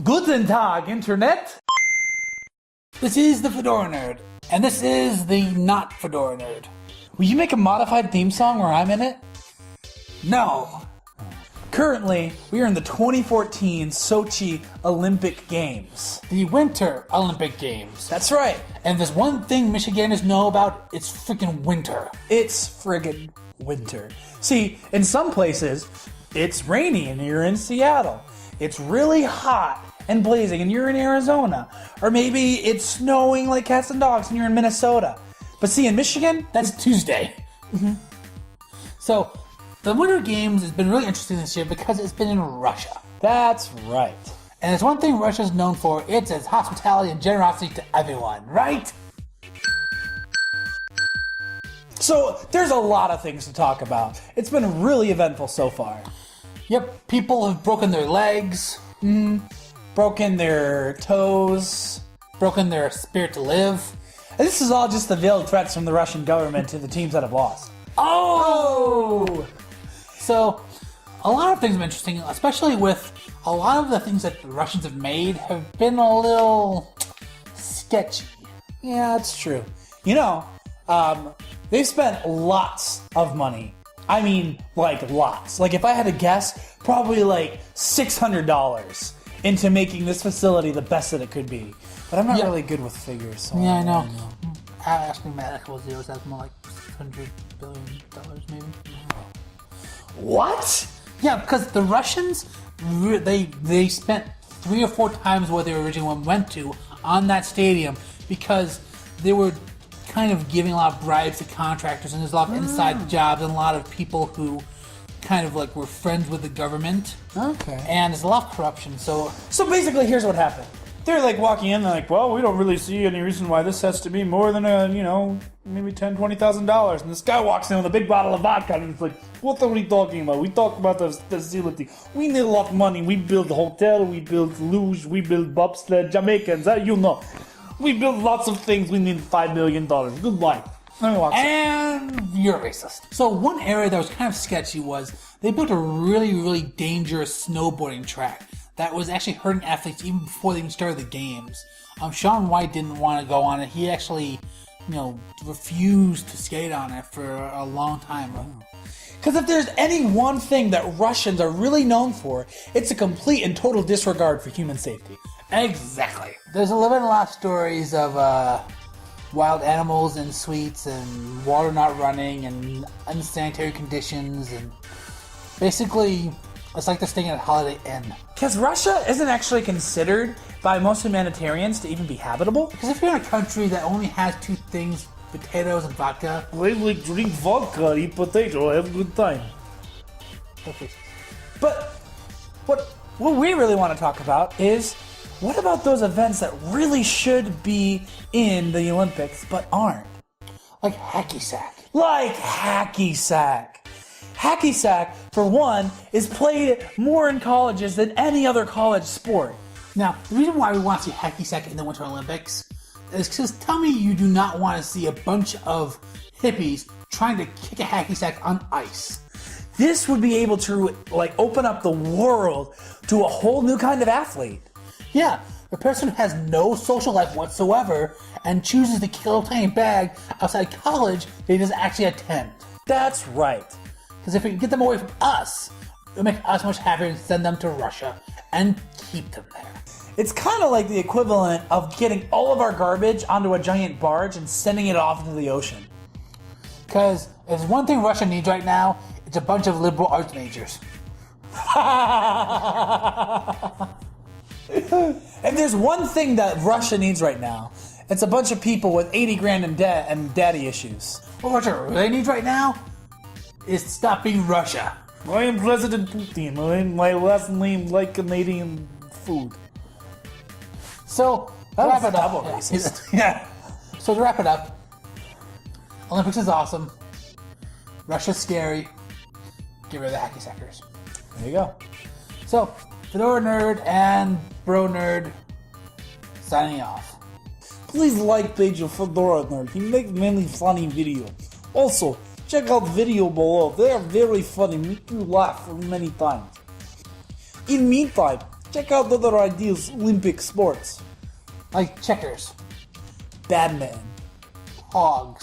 Guten Tag, Internet! This is the Fedora Nerd, and this is the not Fedora Nerd. Will you make a modified theme song where I'm in it? No. Currently, we are in the 2014 Sochi Olympic Games. The Winter Olympic Games. That's right. And there's one thing Michiganders know about, it's freaking winter. It's friggin' winter. See, in some places, it's rainy and you're in Seattle. It's really hot and blazing and you're in Arizona. Or maybe it's snowing like cats and dogs and you're in Minnesota. But see, in Michigan, That's Tuesday. So, the Winter Games has been really interesting this year because it's been in Russia. that's right. And there's one thing Russia's known for, it's its hospitality and generosity to everyone, right? So, there's a lot of things to talk about. It's been really eventful so far. Yep, people have broken their legs, Broken their toes. broken their spirit to live. And this is all just the veiled threats from the Russian government to the teams that have lost. Oh! So, a lot of things have been interesting, especially with a lot of the things that the Russians have made have been a little sketchy. Yeah, that's true. You know, they've spent lots of money. I mean, like lots. Like if I had to guess, probably like $600 into making this facility the best that it could be. But I'm not Yeah. really good with figures. So Yeah, I know. don't really Actually, mathematical zeros, that's more like $600 billion, maybe. What? Yeah, because the Russians, they spent 3 or 4 times what they originally went to on that stadium because they were kind of giving a lot of bribes to contractors, and there's a lot of inside jobs and a lot of people who kind of like were friends with the government, Okay. and there's a lot of corruption. So So basically, here's what happened. They're like walking in, they're like, well, we don't really see any reason why this has to be more than maybe $10,000, $20,000. And this guy walks in with a big bottle of vodka, and he's like, what are we talking about? We talk about the facility. We need a lot of money. We build a hotel, we build luge, we build bobsled, Jamaicans, We build lots of things. We need $5 million. Goodbye. And he walks in. and you're racist. So one area that was kind of sketchy was they built a really, really dangerous snowboarding track that was actually hurting athletes even before they even started the games. Shaun White didn't want to go on it. He actually, refused to skate on it for a long time. Because if there's any one thing that Russians are really known for, it's a complete and total disregard for human safety. Exactly. There's a lot of stories of wild animals in suites and water not running and unsanitary conditions, and basically it's like this thing at Holiday Inn. Because Russia isn't actually considered by most humanitarians to even be habitable. Because if you're in a country that only has 2 things, potatoes and vodka, We like drink vodka, eat potato, have a good time. okay. But what we really want to talk about is, what about those events that really should be in the Olympics but aren't? Like hacky sack. Like hacky sack. Hacky sack, for one, is played more in colleges than any other college sport. Now, the reason why we want to see hacky sack in the Winter Olympics is because tell me you do not want to see a bunch of hippies trying to kick a hacky sack on ice. This would be able to open up the world to a whole new kind of athlete. Yeah, the person who has no social life whatsoever and chooses to kill a tiny bag outside college they just actually attend. That's right. Because if we can get them away from us, it'll make us much happier and send them to Russia and keep them there. It's kind of like the equivalent of getting all of our garbage onto a giant barge and sending it off into the ocean. Because if there's one thing Russia needs right now, it's a bunch of liberal arts majors. If there's one thing that Russia needs right now, it's a bunch of people with 80 grand in debt and daddy issues. What Russia really needs right now is stop being Russia. I am President Putin. My last name like Canadian food. So, to wrap it up. Racist. Yeah. So to wrap it up, Olympics is awesome. Russia's scary. Get rid of the hacky sackers. There you go. So, Fedora Nerd and Bro Nerd signing off. Please like page of Fedora Nerd. He makes many funny videos. Also, check out video below. They are very funny. Make you laugh many times. In meantime, Check out other ideas Olympic sports. Like checkers, Batman. hogs,